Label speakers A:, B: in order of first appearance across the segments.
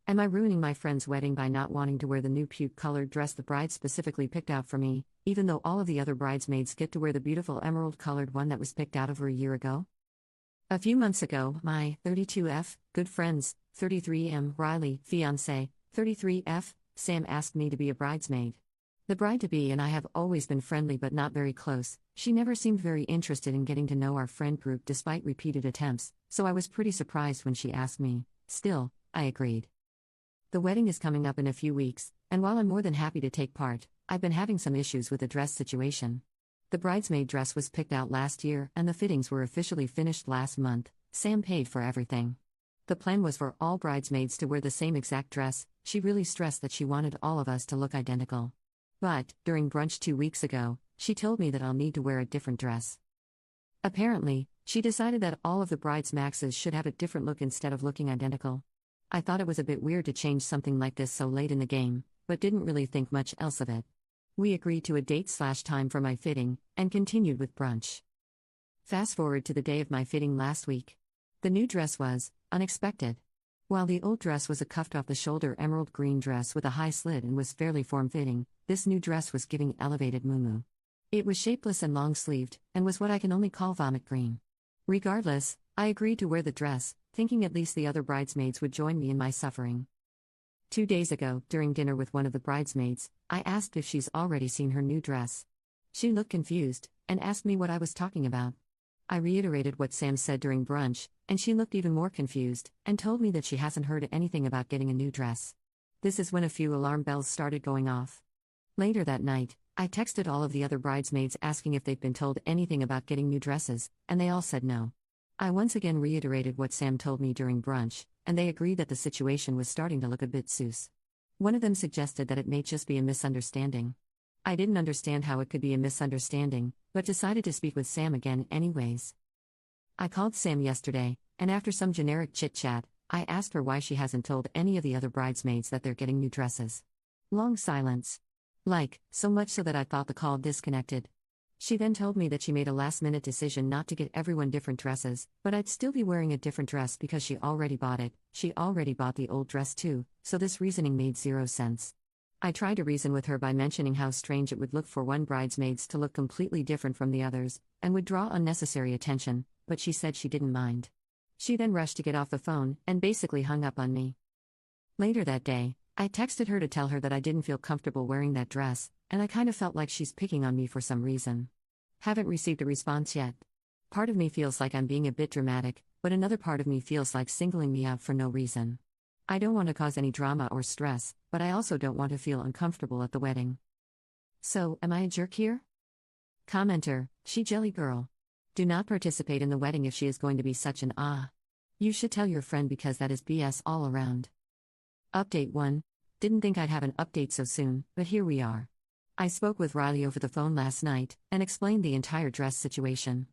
A: Am I ruining my friend's wedding by not wanting to wear the new puke-colored dress the bride specifically picked out for me, even though all of the other bridesmaids get to wear the beautiful emerald-colored one that was picked out over a year ago? A few months ago, my 32F, good friends, 33M, Riley, fiancé, 33F, Sam asked me to be a bridesmaid. The bride-to-be and I have always been friendly but not very close. She never seemed very interested in getting to know our friend group despite repeated attempts, so I was pretty surprised when she asked me. Still, I agreed. The wedding is coming up in a few weeks, and while I'm more than happy to take part, I've been having some issues with the dress situation. The bridesmaid dress was picked out last year and the fittings were officially finished last month. Sam paid for everything. The plan was for all bridesmaids to wear the same exact dress. She really stressed that she wanted all of us to look identical. But, during brunch 2 weeks ago, she told me that I'll need to wear a different dress. Apparently, she decided that all of the bridesmaids should have a different look instead of looking identical. I thought it was a bit weird to change something like this so late in the game, but didn't really think much else of it. We agreed to a date/time for my fitting, and continued with brunch. Fast forward to the day of my fitting last week. The new dress was unexpected. While the old dress was a cuffed-off-the-shoulder emerald green dress with a high slit and was fairly form-fitting, this new dress was giving elevated muumuu. It was shapeless and long-sleeved, and was what I can only call vomit green. Regardless, I agreed to wear the dress, thinking at least the other bridesmaids would join me in my suffering. 2 days ago, during dinner with one of the bridesmaids, I asked if she's already seen her new dress. She looked confused, and asked me what I was talking about. I reiterated what Sam said during brunch, and she looked even more confused, and told me that she hasn't heard anything about getting a new dress. This is when a few alarm bells started going off. Later that night, I texted all of the other bridesmaids asking if they'd been told anything about getting new dresses, and they all said no. I once again reiterated what Sam told me during brunch, and they agreed that the situation was starting to look a bit sus. One of them suggested that it may just be a misunderstanding. I didn't understand how it could be a misunderstanding, but decided to speak with Sam again anyways. I called Sam yesterday, and after some generic chit-chat, I asked her why she hasn't told any of the other bridesmaids that they're getting new dresses. Long silence. So much so that I thought the call disconnected. She then told me that she made a last-minute decision not to get everyone different dresses, but I'd still be wearing a different dress because she already bought it. She already bought the old dress too, so this reasoning made zero sense. I tried to reason with her by mentioning how strange it would look for one bridesmaids to look completely different from the others, and would draw unnecessary attention, but she said she didn't mind. She then rushed to get off the phone, and basically hung up on me. Later that day, I texted her to tell her that I didn't feel comfortable wearing that dress, and I kind of felt like she's picking on me for some reason. Haven't received a response yet. Part of me feels like I'm being a bit dramatic, but another part of me feels like singling me out for no reason. I don't want to cause any drama or stress, but I also don't want to feel uncomfortable at the wedding. So, am I a jerk here? Commenter, she jelly girl. Do not participate in the wedding if she is going to be such an You should tell your friend because that is BS all around. Update 1. Didn't think I'd have an update so soon, but here we are. I spoke with Riley over the phone last night, and explained the entire dress situation.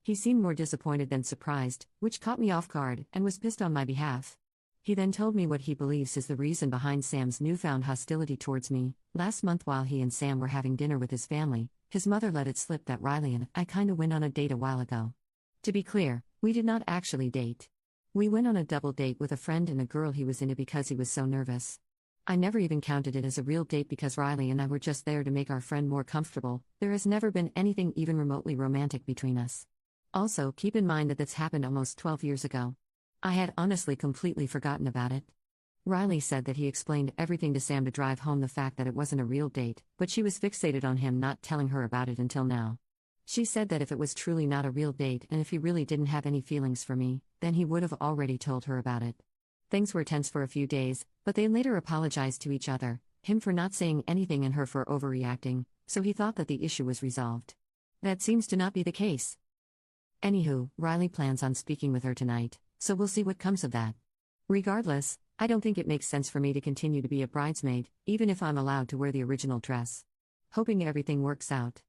A: He seemed more disappointed than surprised, which caught me off guard, and was pissed on my behalf. He then told me what he believes is the reason behind Sam's newfound hostility towards me. Last month while he and Sam were having dinner with his family, his mother let it slip that Riley and I kinda went on a date a while ago. To be clear, we did not actually date. We went on a double date with a friend and a girl he was into because he was so nervous. I never even counted it as a real date because Riley and I were just there to make our friend more comfortable. There has never been anything even remotely romantic between us. Also, keep in mind that this happened almost 12 years ago. I had honestly completely forgotten about it. Riley said that he explained everything to Sam to drive home the fact that it wasn't a real date, but she was fixated on him not telling her about it until now. She said that if it was truly not a real date and if he really didn't have any feelings for me, then he would have already told her about it. Things were tense for a few days, but they later apologized to each other, him for not saying anything and her for overreacting, so he thought that the issue was resolved. That seems to not be the case. Anywho, Riley plans on speaking with her tonight, so we'll see what comes of that. Regardless, I don't think it makes sense for me to continue to be a bridesmaid, even if I'm allowed to wear the original dress. Hoping everything works out.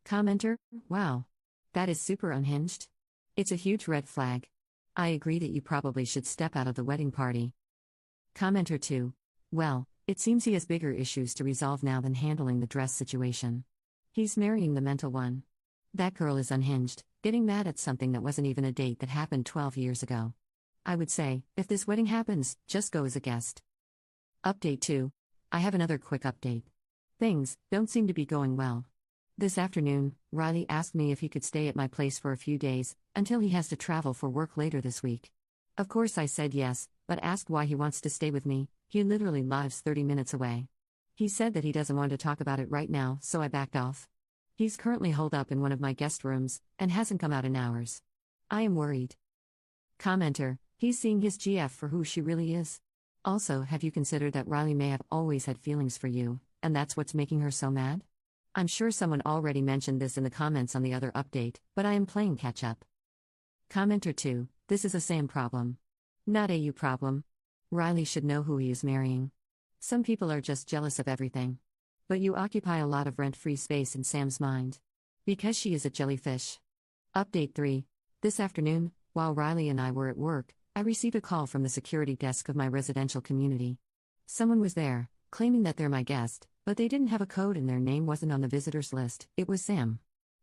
A: Commenter, wow. That is super unhinged. It's a huge red flag. I agree that you probably should step out of the wedding party. Commenter 2. Well, it seems he has bigger issues to resolve now than handling the dress situation. He's marrying the mental one. That girl is unhinged, getting mad at something that wasn't even a date that happened 12 years ago. I would say, if this wedding happens, just go as a guest. Update 2. I have another quick update. Things don't seem to be going well. This afternoon, Riley asked me if he could stay at my place for a few days, until he has to travel for work later this week. Of course I said yes, but asked why he wants to stay with me. He literally lives 30 minutes away. He said that he doesn't want to talk about it right now, so I backed off. He's currently holed up in one of my guest rooms, and hasn't come out in hours. I am worried. Commenter, he's seeing his GF for who she really is. Also, have you considered that Riley may have always had feelings for you, and that's what's making her so mad? I'm sure someone already mentioned this in the comments on the other update, but I am playing catch up. Commenter 2, this is a Sam problem. Not a you problem. Riley should know who he is marrying. Some people are just jealous of everything. But you occupy a lot of rent-free space in Sam's mind. Because she is a jellyfish. Update 3. This afternoon, while Riley and I were at work, I received a call from the security desk of my residential community. Someone was there, claiming that they're my guest, but they didn't have a code and their name wasn't on the visitors list. It was Sam.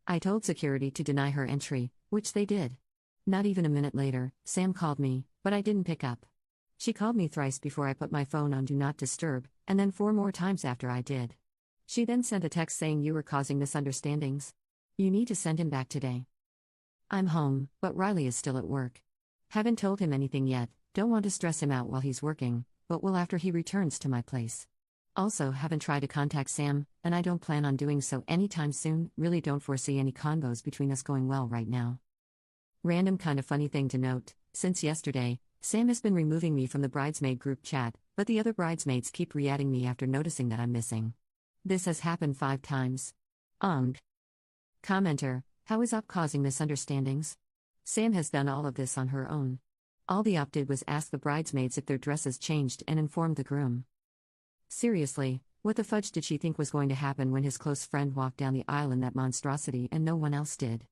A: I told security to deny her entry, which they did. Not even a minute later, Sam called me, but I didn't pick up. She called me thrice before I put my phone on Do Not Disturb, and then 4 more times after I did. She then sent a text saying you were causing misunderstandings. You need to send him back today. I'm home, but Riley is still at work. Haven't told him anything yet, don't want to stress him out while he's working, but will after he returns to my place. Also, haven't tried to contact Sam, and I don't plan on doing so anytime soon. Really don't foresee any convos between us going well right now. Random kind of funny thing to note, since yesterday, Sam has been removing me from the bridesmaid group chat, but the other bridesmaids keep re-adding me after noticing that I'm missing. This has happened 5 times. Commenter, how is Op causing misunderstandings? Sam has done all of this on her own. All the Op did was ask the bridesmaids if their dresses changed and informed the groom. Seriously, what the fudge did she think was going to happen when his close friend walked down the aisle in that monstrosity and no one else did?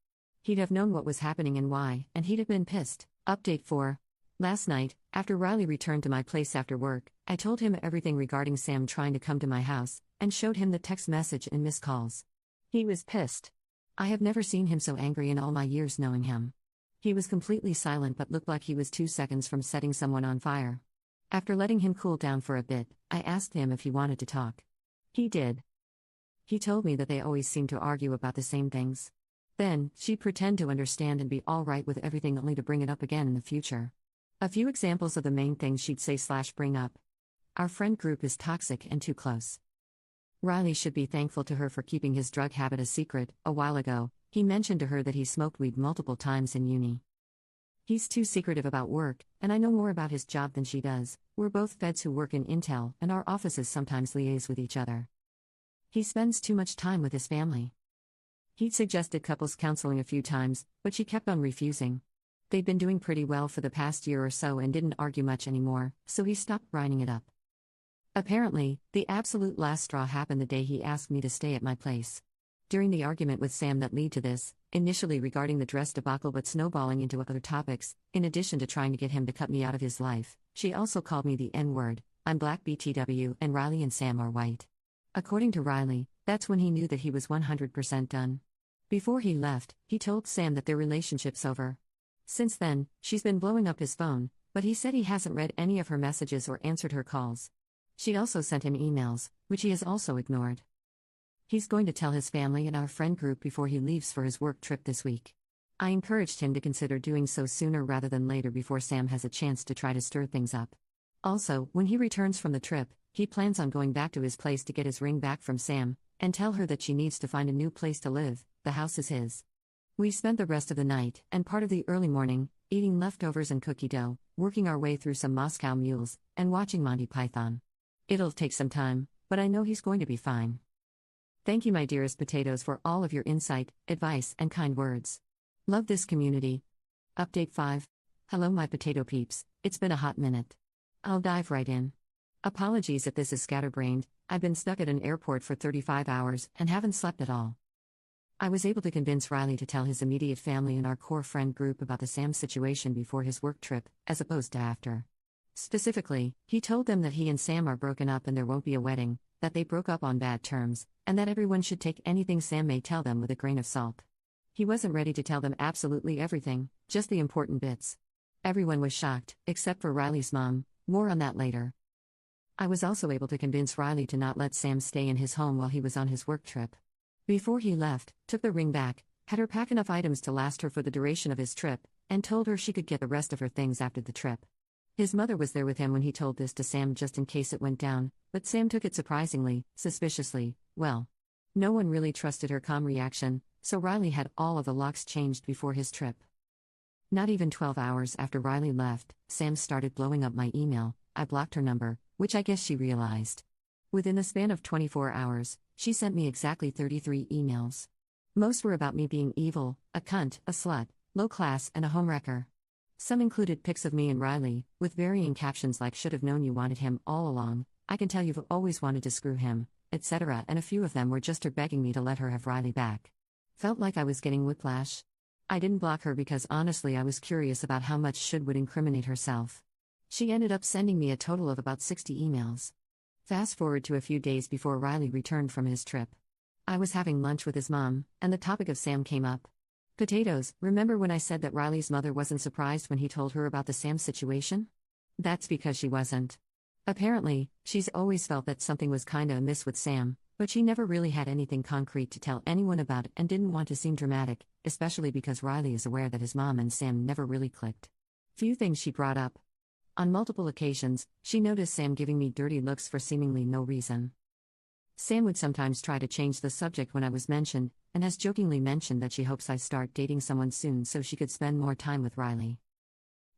A: He'd have known what was happening and why, and he'd have been pissed. Update 4. Last night, after Riley returned to my place after work, I told him everything regarding Sam trying to come to my house, and showed him the text message and missed calls. He was pissed. I have never seen him so angry in all my years knowing him. He was completely silent but looked like he was 2 seconds from setting someone on fire. After letting him cool down for a bit, I asked him if he wanted to talk. He did. He told me that they always seem to argue about the same things. Then, she'd pretend to understand and be all right with everything only to bring it up again in the future. A few examples of the main things she'd say/bring up. Our friend group is toxic and too close. Riley should be thankful to her for keeping his drug habit a secret. A while ago, he mentioned to her that he smoked weed multiple times in uni. He's too secretive about work, and I know more about his job than she does. We're both feds who work in Intel, and our offices sometimes liaise with each other. He spends too much time with his family. He'd suggested couples counseling a few times, but she kept on refusing. They'd been doing pretty well for the past year or so and didn't argue much anymore, so he stopped grinding it up. Apparently, the absolute last straw happened the day he asked me to stay at my place. During the argument with Sam that led to this, initially regarding the dress debacle but snowballing into other topics, in addition to trying to get him to cut me out of his life, she also called me the N-word. I'm black BTW and Riley and Sam are white. According to Riley, that's when he knew that he was 100% done. Before he left, he told Sam that their relationship's over. Since then, she's been blowing up his phone, but he said he hasn't read any of her messages or answered her calls. She also sent him emails, which he has also ignored. He's going to tell his family and our friend group before he leaves for his work trip this week. I encouraged him to consider doing so sooner rather than later before Sam has a chance to try to stir things up. Also, when he returns from the trip, he plans on going back to his place to get his ring back from Sam, and tell her that she needs to find a new place to live. The house is his. We spent the rest of the night, and part of the early morning, eating leftovers and cookie dough, working our way through some Moscow mules, and watching Monty Python. It'll take some time, but I know he's going to be fine. Thank you, my dearest potatoes, for all of your insight, advice, and kind words. Love this community. Update 5. Hello, my potato peeps, it's been a hot minute. I'll dive right in. Apologies if this is scatterbrained. I've been stuck at an airport for 35 hours and haven't slept at all. I was able to convince Riley to tell his immediate family and our core friend group about the Sam situation before his work trip, as opposed to after. Specifically, he told them that he and Sam are broken up and there won't be a wedding, that they broke up on bad terms, and that everyone should take anything Sam may tell them with a grain of salt. He wasn't ready to tell them absolutely everything, just the important bits. Everyone was shocked, except for Riley's mom. More on that later. I was also able to convince Riley to not let Sam stay in his home while he was on his work trip. Before he left, took the ring back, had her pack enough items to last her for the duration of his trip, and told her she could get the rest of her things after the trip. His mother was there with him when he told this to Sam just in case it went down, but Sam took it surprisingly, suspiciously, well. No one really trusted her calm reaction, so Riley had all of the locks changed before his trip. Not even 12 hours after Riley left, Sam started blowing up my email. I blocked her number, which I guess she realized. Within the span of 24 hours, she sent me exactly 33 emails. Most were about me being evil, a cunt, a slut, low class, and a homewrecker. Some included pics of me and Riley, with varying captions like "should have known you wanted him all along," "I can tell you've always wanted to screw him," etc., and a few of them were just her begging me to let her have Riley back. Felt like I was getting whiplash. I didn't block her because honestly I was curious about how much Should would incriminate herself. She ended up sending me a total of about 60 emails. Fast forward to a few days before Riley returned from his trip. I was having lunch with his mom, and the topic of Sam came up. Potatoes, remember when I said that Riley's mother wasn't surprised when he told her about the Sam situation? That's because she wasn't. Apparently, she's always felt that something was kinda amiss with Sam, but she never really had anything concrete to tell anyone about and didn't want to seem dramatic, especially because Riley is aware that his mom and Sam never really clicked. Few things she brought up. On multiple occasions, she noticed Sam giving me dirty looks for seemingly no reason. Sam would sometimes try to change the subject when I was mentioned, and has jokingly mentioned that she hopes I start dating someone soon so she could spend more time with Riley.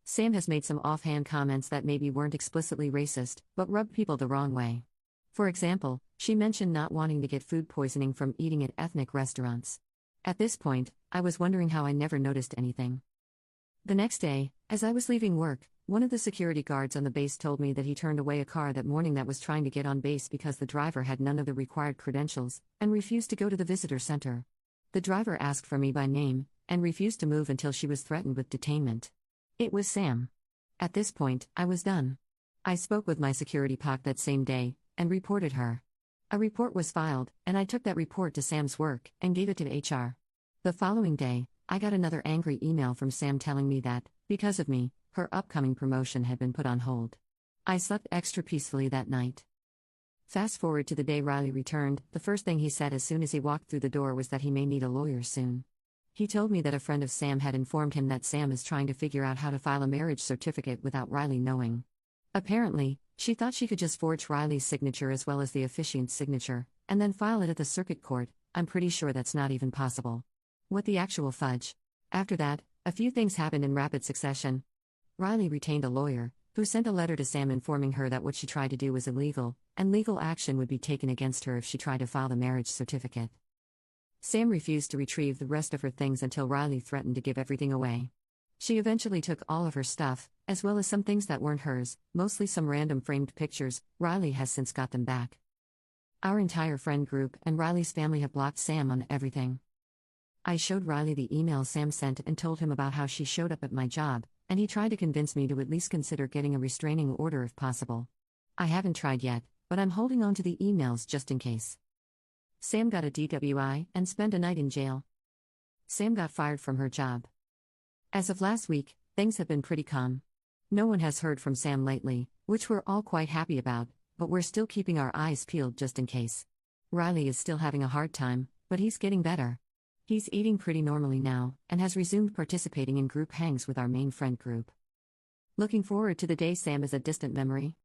A: Sam has made some offhand comments that maybe weren't explicitly racist, but rubbed people the wrong way. For example, she mentioned not wanting to get food poisoning from eating at ethnic restaurants. At this point, I was wondering how I never noticed anything. The next day, as I was leaving work, one of the security guards on the base told me that he turned away a car that morning that was trying to get on base because the driver had none of the required credentials, and refused to go to the visitor center. The driver asked for me by name, and refused to move until she was threatened with detainment. It was Sam. At this point, I was done. I spoke with my security POC that same day, and reported her. A report was filed, and I took that report to Sam's work, and gave it to HR. The following day, I got another angry email from Sam telling me that, because of me, her upcoming promotion had been put on hold. I slept extra peacefully that night. Fast forward to the day Riley returned, the first thing he said as soon as he walked through the door was that he may need a lawyer soon. He told me that a friend of Sam had informed him that Sam is trying to figure out how to file a marriage certificate without Riley knowing. Apparently, she thought she could just forge Riley's signature as well as the officiant's signature, and then file it at the circuit court. I'm pretty sure that's not even possible. What the actual fudge? After that, a few things happened in rapid succession. Riley retained a lawyer, who sent a letter to Sam informing her that what she tried to do was illegal, and legal action would be taken against her if she tried to file the marriage certificate. Sam refused to retrieve the rest of her things until Riley threatened to give everything away. She eventually took all of her stuff, as well as some things that weren't hers, mostly some random framed pictures. Riley has since got them back. Our entire friend group and Riley's family have blocked Sam on everything. I showed Riley the email Sam sent and told him about how she showed up at my job, and he tried to convince me to at least consider getting a restraining order if possible. I haven't tried yet, but I'm holding on to the emails just in case. Sam got a DWI and spent a night in jail. Sam got fired from her job. As of last week, things have been pretty calm. No one has heard from Sam lately, which we're all quite happy about, but we're still keeping our eyes peeled just in case. Riley is still having a hard time, but he's getting better. He's eating pretty normally now, and has resumed participating in group hangs with our main friend group. Looking forward to the day Sam is a distant memory.